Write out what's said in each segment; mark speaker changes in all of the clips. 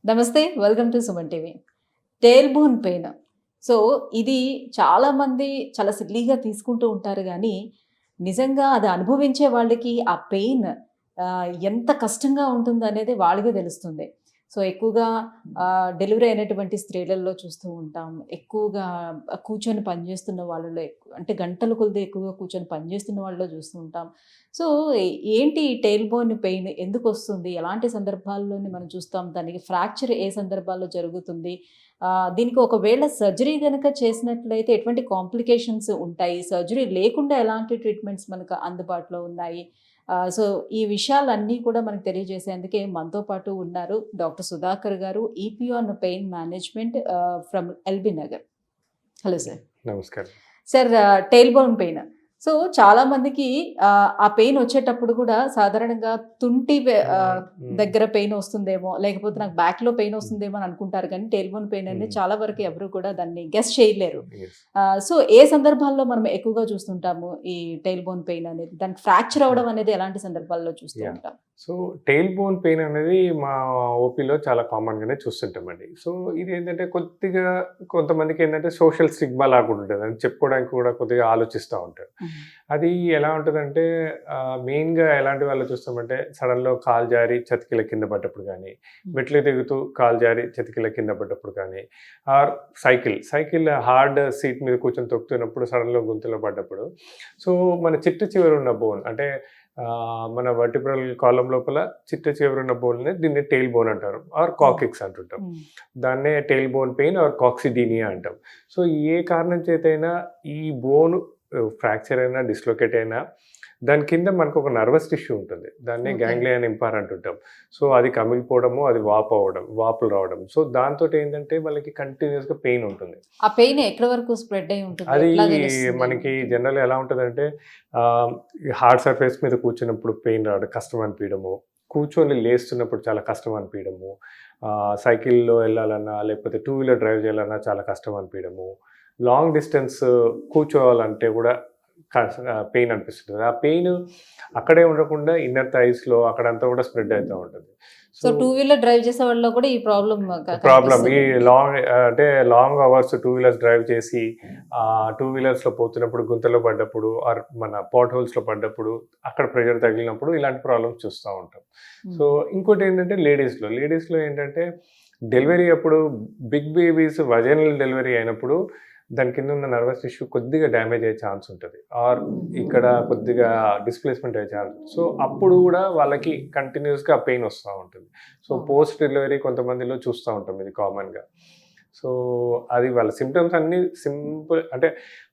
Speaker 1: నమస్తే. Welcome to Suman TV. Tail bone pain. So, ఇది చాలామంది చాలా సిల్లీగా తీసుకుంటూ ఉంటారు గానీ, నిజంగా అది అనుభవించే వాళ్ళకి ఆ పెయిన్ ఎంత కష్టంగా ఉంటుందనేది వాళ్ళకే తెలుస్తుంది. సో, ఎక్కువగా డెలివరీ అయినటువంటి స్త్రీలలో చూస్తూ ఉంటాం. ఎక్కువగా కూర్చొని పనిచేస్తున్న వాళ్ళలో అంటే గంటల కొలది ఎక్కువగా కూర్చొని పనిచేస్తున్న వాళ్ళలో చూస్తూ ఉంటాం. సో, ఏంటి ఈ టెయిల్ బోన్ పెయిన్ ఎందుకొస్తుంది? ఎలాంటి సందర్భాల్లోని మనం చూస్తాం? దానికి ఫ్రాక్చర్ ఏ సందర్భాల్లో జరుగుతుంది? దీనికి ఒకవేళ సర్జరీ గనక చేసినట్లయితే ఎటువంటి కాంప్లికేషన్స్ ఉంటాయి? సర్జరీ లేకుండా ఎలాంటి ట్రీట్మెంట్స్ మనకు అందుబాటులో ఉన్నాయి? సో, ఈ విషయాలన్నీ కూడా మనకు తెలియజేసేందుకే మనతో పాటు ఉన్నారు డాక్టర్ సుధాకర్ గారు, EP on pain management from LB Nagar. Hello sir.
Speaker 2: నమస్కారం.
Speaker 1: Sir, tail bone pain. So, చాలామందికి ఆ పెయిన్ వచ్చేటప్పుడు కూడా సాధారణంగా తుంటి దగ్గర పెయిన్ వస్తుందేమో, లేకపోతే నాకు బ్యాక్‌లో పెయిన్ వస్తుందేమో అని అనుకుంటారు కానీ, టెయిల్ బోన్ పెయిన్ అనేది చాలా వరకు ఎవరు కూడా దాన్ని గెస్ చేయలేరు.
Speaker 2: యెస్.
Speaker 1: సో, ఏ సందర్భాల్లో మనం ఎక్కువగా చూస్తుంటాము ఈ టెయిల్ బోన్ పెయిన్ అనేది? దానికి ఫ్రాక్చర్ అవ్వడం అనేది ఎలాంటి సందర్భాల్లో చూస్తూ
Speaker 2: యాహ్!
Speaker 1: ఉంటాం?
Speaker 2: సో, టెయిల్ బోన్ పెయిన్ అనేది మా ఓపీలో చాలా కామన్‌గానే చూస్తుంటామండి. సో, ఇదేంటంటే కొద్దిగా కొంతమందికేంటంటే సోషల్ స్టిగ్మా లాగా కూడా ఉంటది. అది చెప్పుకోవడానికి కూడా కొద్దిగా ఆలోచిస్తా ఉంటారు. అది ఎలా ఉంటదంటే మెయిన్‌గా ఎలాంటి వాళ్ళు చూస్తామంటే సడెన్‌గా కాలు జారి చతికిల కింద పడ్డప్పుడు గానీ, మెట్లు దిగుతూ కాలు జారి చతికిల కింద పడ్డప్పుడు కానీ, ఆర్ సైకిల్ హార్డ్ సీట్ మీద కూర్చొని తొక్కుతున్నప్పుడు సడెన్‌గా గుంతలో పడ్డప్పుడు. సో, మన చిట్ట చివరున్న బోన్ అంటే మన వర్టిబ్రల్ కాలమ్ లోపల చిట్ట చివరున్న బోన్‌ని దీన్ని టెయిల్ బోన్ అంటారు. ఆర్ కాక్సిక్స్ అంటుంటాం. దాన్నే టెయిల్ బోన్ పెయిన్ ఆర్ కాక్సిడీనియా అంటాం. సో, ఏ కారణం చేతైనా ఈ బోన్ ఫ్రాక్చర్ అయినా, డిస్‌లొకేట్ అయినా దాని కింద మనకు ఒక నర్వస్ టిష్యూ ఉంటుంది. దాన్నే గ్యాంగ్లియన్ ఇంపార్ అంటుంటాం. సో, అది కమిలిపోవడము, అది వాపులు రావడం. సో, దాంతోటి ఏంటంటే వాళ్ళకి కంటిన్యూయస్‌గా పెయిన్ ఉంటుంది.
Speaker 1: ఆ పెయిన్ ఎక్కడి వరకు స్ప్రెడ్ అయ్యి ఉంటుంది?
Speaker 2: అది
Speaker 1: ఎట్లా తెలుస్తుంది
Speaker 2: మనకి
Speaker 1: మనకి?
Speaker 2: జనరల్‌గా ఎలా ఉంటదంటే హార్డ్ సర్ఫేస్ మీద కూర్చున్నప్పుడు పెయిన్ రావడం, కష్టం అనిపియడము, కూర్చొని లేస్తున్నప్పుడు చాలా కష్టం అనిపియడము, సైకిల్‌లో ఎళ్ళాలన్నా, లేకపోతే టూ వీలర్ డ్రైవ్ చేయాలన్నా చాలా కష్టం అనిపియడము, లాంగ్ డిస్టెన్స్ కూర్చోవాలంటే కూడా పెయిన్ అనిపిస్తుంటది. ఆ పెయిన్ అక్కడే ఉండకుండా ఇన్నర్ థైస్‌లో అక్కడంతా కూడా స్ప్రెడ్ అయితా ఉంటది.
Speaker 1: So,
Speaker 2: so,
Speaker 1: two wheeler drive చేసే వాళ్ళలో కూడా ఈ ప్రాబ్లమ్
Speaker 2: ప్రాబ్లమ్ ఈ
Speaker 1: కనిపిస్తుంది.
Speaker 2: Long hours two wheelers drive చేసి టూ వీలర్స్‌లో పోతున్నప్పుడు గుంతలో పడ్డప్పుడు ఆర్ మన పాట్ హోల్స్‌లో పడ్డప్పుడు అక్కడ ప్రెషర్ తగిలినప్పుడు ఇలాంటి ప్రాబ్లమ్స్ చూస్తా ఉంటాం. సో, ఇంకోటి ఏంటంటే లేడీస్‌లో ఏంటంటే డెలివరీ అప్పుడు బిగ్ బేబీస్ వజైనల్ డెలివరీ అయినప్పుడు దాని కింద ఉన్న నర్వస్ టిష్యూ కొద్దిగా డ్యామేజ్ అయ్యే ఛాన్స్ ఉంటది. ఆర్ ఇక్కడ కొద్దిగా డిస్‌ప్లేస్‌మెంట్ అయ్యే ఛాన్స్. సో, అప్పుడు కూడా వాళ్ళకి కంటిన్యూయస్‌గా పెయిన్ వస్తా ఉంటుంది. సో, పోస్ట్ డెలివరీ కొంతమందిలో చూస్తా ఉంటాం ఇది కామన్‌గా. సో, అది వాళ్ళ సింప్టమ్స్ అన్నీ సింపుల్ అంటే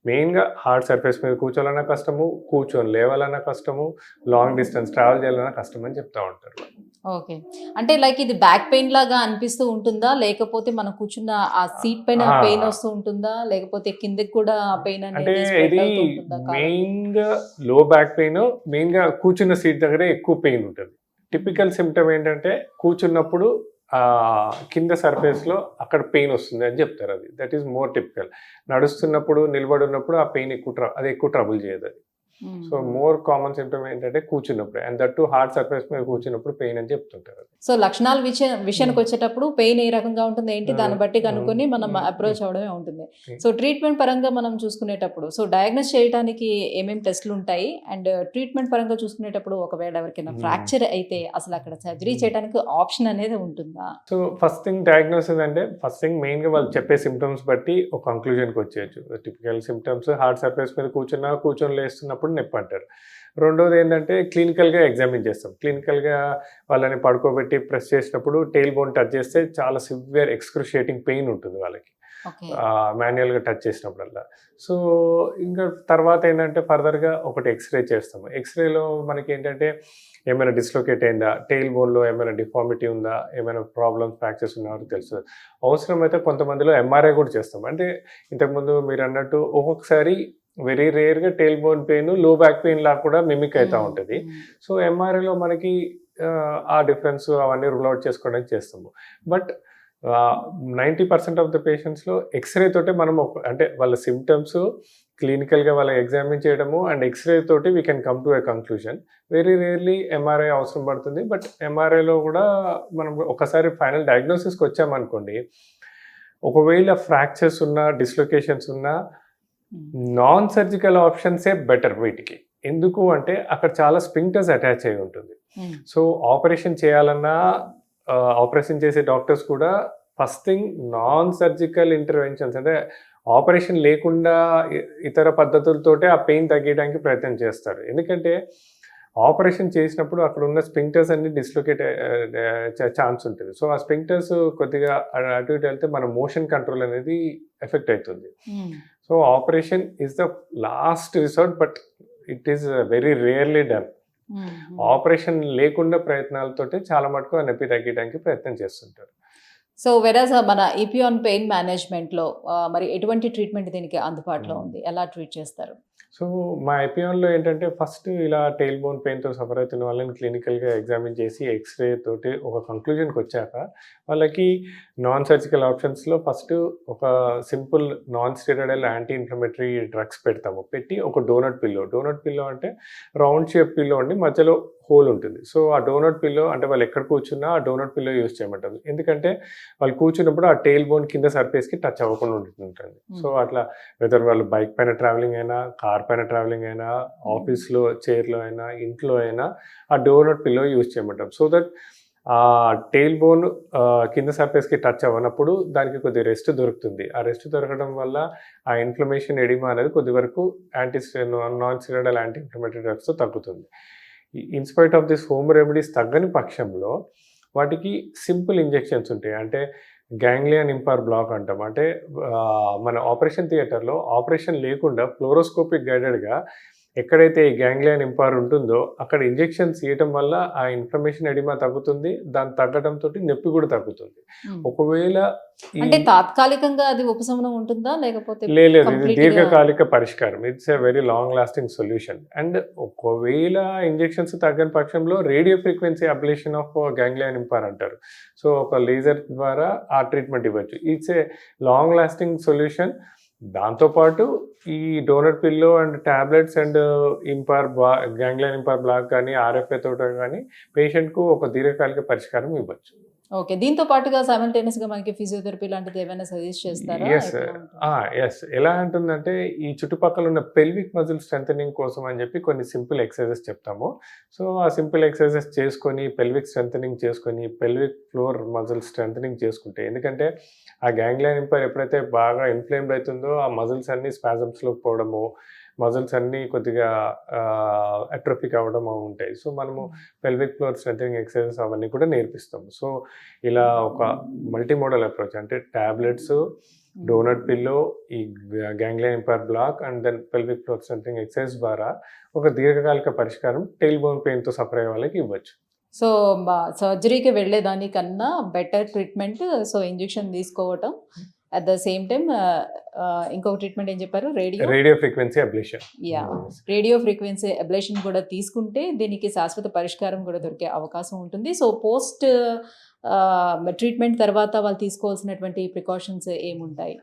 Speaker 2: మెయిన్‌గా హార్డ్ సర్ఫేస్ మీద కూర్చోవాలన్నా కష్టము, కూర్చొని లేవాలన్నా కష్టము, లాంగ్ డిస్టెన్స్ ట్రావెల్ చేయాలన్నా కష్టం అని చెప్తా ఉంటారు.
Speaker 1: ఓకే. అంటే లైక్ ఇది బ్యాక్ పెయిన్ లాగా అనిపిస్తూ ఉంటుందా? లేకపోతే మనం కూర్చున్న ఆ సీట్ పైన
Speaker 2: ఆ!
Speaker 1: పెయిన్ వస్తూ ఉంటుందా? లేకపోతే కిందకి కూడా ఆ పెయిన్
Speaker 2: అంటే
Speaker 1: అనేది స్ప్రెడ్
Speaker 2: ఇది
Speaker 1: అవుతూ ఉంటుందా కాళ్ళకి?
Speaker 2: మెయిన్‌గా లో బ్యాక్ పెయిన్, మెయిన్‌గా కూర్చున్న సీట్ దగ్గరే ఎక్కువ పెయిన్ ఉంటది. టిపికల్ సిమ్టమ్ ఏంటంటే కూర్చున్నప్పుడు కింద సర్ఫేస్‌లో అక్కడ పెయిన్ వస్తుంది అని చెప్తారు అది. That is more typical. నడుస్తున్నప్పుడు, నిలబడున్నప్పుడు ఆ పెయిన్ అది ఎక్కువ ట్రబుల్ చేయదది. సో, మోర్ కామన్ సిమ్టమ్ ఏంటంటే కూర్చున్నప్పుడే. And that too hard surface మీద కూర్చున్నప్పుడు పెయిన్ అని చెప్తుంటారు.
Speaker 1: సో, లక్షణాల విషయానికి వచ్చేటప్పుడు పెయిన్ ఏ రకంగా ఉంటుంది ఏంటి దాన్ని బట్టి కనుక్కొని మనం అప్రోచ్ అవ్వడమే ఉంటుంది. సో, ట్రీట్మెంట్ పరంగా మనం చూసుకునేటప్పుడు సో, డయాగ్నోస్ చేయడానికి ఏమేమి టెస్టులు ఉంటాయి? అండ్ ట్రీట్మెంట్ పరంగా చూసుకునేటప్పుడు ఒకవేళ ఎవరికైనా ఫ్రాక్చర్ అయితే అసలు అక్కడ సర్జరీ చేయడానికి ఆప్షన్ అనేది ఉంటుందా?
Speaker 2: సో, ఫస్ట్ థింగ్ డయాగ్నోసిస్ అంటే ఫస్ట్ థింగ్ మెయిన్‌గా వాళ్ళు చెప్పే సిమ్టమ్స్ బట్టి ఒక కంక్లూజన్‌కి వచ్చేయొచ్చు. టిపికల్ సిమ్టమ్స్ హార్డ్ సర్ఫేస్ మీద కూర్చొని లేస్తున్నప్పుడు నొప్పి అంటారు. రెండోది ఏంటంటే క్లినికల్‌గా ఎగ్జామిన్ చేస్తాం. క్లినికల్‌గా వాళ్ళని పడుకోబెట్టి ప్రెస్ చేసినప్పుడు టెయిల్ బోన్ టచ్ చేస్తే చాలా సివియర్ ఎక్స్‌క్రూషియేటింగ్ పెయిన్ ఉంటుంది వాళ్ళకి.
Speaker 1: ఓకే.
Speaker 2: మాన్యుయల్‌గా టచ్ చేసినప్పుడల్లా. సో, ఇంకా తర్వాత ఏంటంటే ఫర్దర్‌గా ఒకటి ఎక్స్‌రే చేస్తాము. ఎక్స్‌రేలో మనకేంటంటే ఏమైనా డిస్‌లొకేట్ అయిందా? టెయిల్ బోన్‌లో ఏమైనా డిఫార్మిటీ ఉందా? ఏమైనా ప్రాబ్లమ్స్, ఫ్రాక్చర్స్ ఉన్నాయో తెలుస్తది. అవసరమైతే కొంతమందిలో ఎంఆర్ఐ కూడా చేస్తాం. అంటే ఇంతకుముందు మీరన్నట్టు ఒక్కొక్కసారి వెరీ రేర్‌గా టెయిల్ బోన్ పెయిన్ లో బ్యాక్ పెయిన్ లాగా కూడా మిమిక్ అయితా ఉంటది. సో, ఎంఆర్ఐలో మనకి ఆ డిఫరెన్స్ అవన్నీ రూల్ ఔట్ చేసుకోవడానికి చేస్తాము. బట్ 90% ఆఫ్ ద పేషెంట్స్‌లో ఎక్స్‌రే తోటే మనం అంటే వాళ్ళ సిమ్టమ్స్ క్లినికల్గా వాళ్ళకి ఎగ్జామిన్ చేయడము అండ్ ఎక్స్రే తోటి we can come to a conclusion. Very rarely MRI అవసరం పడుతుంది. బట్ ఎంఆర్ఐలో కూడా మనం ఒకసారి ఫైనల్ డయాగ్నోసిస్కి వచ్చామనుకోండి, ఒకవేళ ఫ్రాక్చర్స్ ఉన్నా డిస్లొకేషన్స్ ఉన్నా నాన్ సర్జికల్ ఆప్షన్సే బెటర్ వీటికి. ఎందుకు అంటే అక్కడ చాలా స్పింక్టర్స్ అటాచ్ అయి ఉంటుంది. సో ఆపరేషన్ చేయాలన్నా ఆపరేషన్ చేసే డాక్టర్స్ కూడా first thing non surgical interventions అంటే ఆపరేషన్ లేకుండా ఇతర పద్ధతులతోటే ఆ పెయిన్ తగ్గడానికి ప్రయత్నం చేస్తారు. ఎందుకంటే ఆపరేషన్ చేసినప్పుడు అక్కడ ఉన్న స్పింక్టర్స్ అన్ని డిస్లొకేట్ ఛాన్స్ ఉంటుంది. సో ఆ స్పింక్టర్స్ కొద్దిగా అటు ఇటు వెళ్తే మన మోషన్ కంట్రోల్ అనేది ఎఫెక్ట్ అవుతుంది. So operation is the last resort, but it is very rarely done. Operation లేకుండా ప్రయత్నాలతోటి చాలా మటుకు ఆ నొప్పి తగ్గడానికి ప్రయత్నం చేస్తుంటారు.
Speaker 1: సో వెరాజ్ మన ఈపియాన్ పెయిన్ మేనేజ్మెంట్లో మరి ఎటువంటి ట్రీట్మెంట్ దీనికి అందుబాటులో ఉంది, ఎలా ట్రీట్ చేస్తారు?
Speaker 2: సో మా ఐపియాన్లో ఏంటంటే ఫస్ట్ ఇలా టెయిల్ బోన్ పెయిన్తో సఫర్ అవుతున్న వాళ్ళని క్లినికల్గా ఎగ్జామిన్ చేసి ఎక్స్రే తోటి ఒక కంక్లూజన్కి వచ్చాక వాళ్ళకి నాన్ సర్జికల్ ఆప్షన్స్లో ఫస్ట్ ఒక simple non steroidal anti inflammatory drugs పెడతాము. పెట్టి ఒక డోనట్ పిల్లో అంటే రౌండ్ షేప్ పిల్లో అండి, మధ్యలో హోల్ ఉంటుంది. సో ఆ డోనట్ పిల్లో అంటే వాళ్ళు ఎక్కడ కూర్చున్నా ఆ డోనట్ పిల్లో యూజ్ చేయమంటారు. ఎందుకంటే వాళ్ళు కూర్చున్నప్పుడు ఆ టెయిల్ బోన్ కింద సర్ఫేస్కి టచ్ అవ్వకుండా ఉంటుంది. సో అట్లా వెదర్ వాళ్ళు బైక్ పైన ట్రావెలింగ్ అయినా, కార్ పైన ట్రావెలింగ్ అయినా, ఆఫీస్లో చైర్లో అయినా, ఇంట్లో అయినా ఆ డోనట్ పిల్లో యూజ్ చేయమంటారు. సో దట్ ఆ టెయిల్ బోన్ కింద సర్ఫేస్కి టచ్ అవ్వనప్పుడు దానికి కొద్ది రెస్ట్ దొరుకుతుంది. ఆ రెస్ట్ దొరకడం వల్ల ఆ ఇన్ఫ్లమేషన్ ఎడిమా అనేది కొద్ది వరకు నాన్ స్టెరాయిడల్ యాంటీ ఇన్ఫ్లమేటరీ డ్రగ్స్తో తగ్గుతుంది. In spite of this home remedies తగ్గని పక్షంలో వాటికి సింపుల్ ఇంజెక్షన్స్ ఉంటాయి. అంటే గ్యాంగ్లియన్ ఇంపార్ బ్లాక్ అంటాం. అంటే మన ఆపరేషన్ థియేటర్లో ఆపరేషన్ లేకుండా ఫ్లోరోస్కోపిక్ గైడెడ్గా ఎక్కడైతే ఈ గ్యాంగ్లియన్ ఇంపార్ ఉంటుందో అక్కడ ఇంజెక్షన్స్ ఇవ్వటం వల్ల ఆ ఇన్ఫ్లమేషన్ ఎడిమా తగ్గుతుంది. దాని తగ్గడంతో నొప్పి కూడా తగ్గుతుంది. ఒకవేళ
Speaker 1: అంటే తాత్కాలికంగా అది ఉపశమనం ఉంటుందా లేకపోతే?
Speaker 2: లేదు, ఇది దీర్ఘకాలిక పరిష్కారం. It's a very long lasting solution. And ఒకవేళ ఇంజెక్షన్స్ తగ్గని పక్షంలో radio frequency ablation of ganglion impar అంటారు. సో ఒక లేజర్ ద్వారా ఆ ట్రీట్మెంట్ ఇవ్వచ్చు. It's a long lasting solution. దాంతోపాటు ఈ donut pillow and tablets and ganglion impar block కానీ ఆర్ఎఫ్ఏ తోట కానీ పేషెంట్కు ఒక దీర్ఘకాలిక పరిష్కారం ఇవ్వచ్చు.
Speaker 1: ఓకే, దీంతో పాటుగా సైమల్టేనియస్గా మనకి ఫిజియోథెరపీ లాంటిది ఏమైనా సజెస్ట్ చేస్తారా?
Speaker 2: ఎస్. ఎలా అంటుందంటే ఈ చుట్టుపక్కల ఉన్న పెల్విక్ మజిల్ స్ట్రెంథనింగ్ కోసం అని చెప్పి కొన్ని సింపుల్ ఎక్సర్సైజెస్ చెప్తాము. సో ఆ సింపుల్ ఎక్సర్సైజెస్ చేసుకొని పెల్విక్ స్ట్రెంథనింగ్ చేసుకొని పెల్విక్ ఫ్లోర్ మజిల్ స్ట్రెంథనింగ్ చేసుకుంటే, ఎందుకంటే ఆ గ్యాంగ్లియన్ ఇంపైర్ ఎప్పుడైతే బాగా ఇన్ఫ్లేమ్డ్ అవుతుందో ఆ మజిల్స్ అన్ని స్పాజమ్స్లోకి పోవడము, మజిల్స్ అన్నీ కొద్దిగా అట్రోఫిక్ అవ్వడం ఉంటాయి. సో మనము పెల్విక్ ఫ్లోర్ స్ట్రెంథనింగ్ ఎక్సర్సైజెస్ అవన్నీ కూడా నేర్పిస్తాము. సో ఇలా ఒక మల్టీమోడల్ అప్రోచ్ అంటే టాబ్లెట్స్, డోనట్ పిల్లో, ఈ ganglion impar block and then pelvic floor strengthening exercise ద్వారా ఒక దీర్ఘకాలిక పరిష్కారం టెయిల్ బోన్ పెయిన్తో సఫర్ అయ్యే వాళ్ళకి ఇవ్వచ్చు.
Speaker 1: సో సర్జరీకి వెళ్ళేదానికన్నా బెటర్ ట్రీట్మెంట్ సో ఇంజెక్షన్ తీసుకోవటం, అట్ ద సేమ్ టైమ్ ఇంకొక ట్రీట్మెంట్ ఏం చెప్పారు?
Speaker 2: Radio frequency ablation.
Speaker 1: Radio frequency ablation కూడా తీసుకుంటే దీనికి శాశ్వత పరిష్కారం కూడా దొరికే అవకాశం ఉంటుంది. సో పోస్ట్ ట్రీట్మెంట్ తర్వాత వాళ్ళు తీసుకోవాల్సినటువంటి ప్రికాషన్స్ ఏముంటాయి?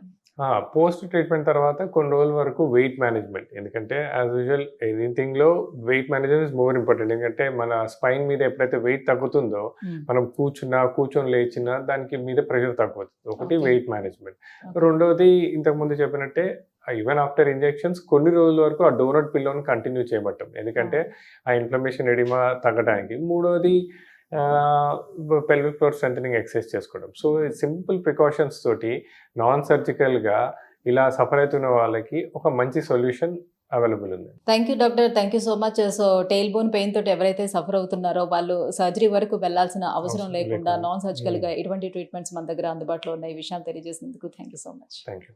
Speaker 2: పోస్ట్ ట్రీట్మెంట్ తర్వాత కొన్ని రోజుల వరకు వెయిట్ మేనేజ్మెంట్. ఎందుకంటే యాజ్ యూజువల్ ఎనీథింగ్లో weight management is more important. ఎందుకంటే మన స్పైన్ మీద ఎప్పుడైతే వెయిట్ తగ్గుతుందో మనం కూర్చొని లేచినా దానికి మీద ప్రెషర్ తగ్గుతుంది. ఒకటి వెయిట్ మేనేజ్మెంట్. రెండోది ఇంతకుముందు చెప్పినట్టే ఈవెన్ ఆఫ్టర్ ఇంజెక్షన్స్ కొన్ని రోజుల వరకు ఆ డోనట్ పిల్లోని కంటిన్యూ చేయబట్టం. ఎందుకంటే ఆ ఇన్ఫ్లమేషన్ ఎడిమా తగ్గడానికి. మూడోది పెల్విక్ ఫ్లోర్ స్ట్రెంథనింగ్ ఎక్సర్సైజ్ చేసుకోవడం. సో సింపుల్ ప్రికాషన్స్ తోటి నాన్ సర్జికల్గా ఇలా సఫర్ అవుతున్న వాళ్ళకి ఒక మంచి సొల్యూషన్ అవైలబుల్ ఉంది.
Speaker 1: Thank you doctor, thank you so much. So tail bone pain తోటి ఎవరైతే సఫర్ అవుతున్నారో వాళ్ళు సర్జరీ వరకు వెళ్లాల్సిన అవసరం లేకుండా నాన్ సర్జికల్గా ఎటువంటి ట్రీట్మెంట్స్ మన దగ్గర అందుబాటులో ఉన్న ఈ విషయాన్ని తెలియజేసినందుకు thank you so much.
Speaker 2: Thank you.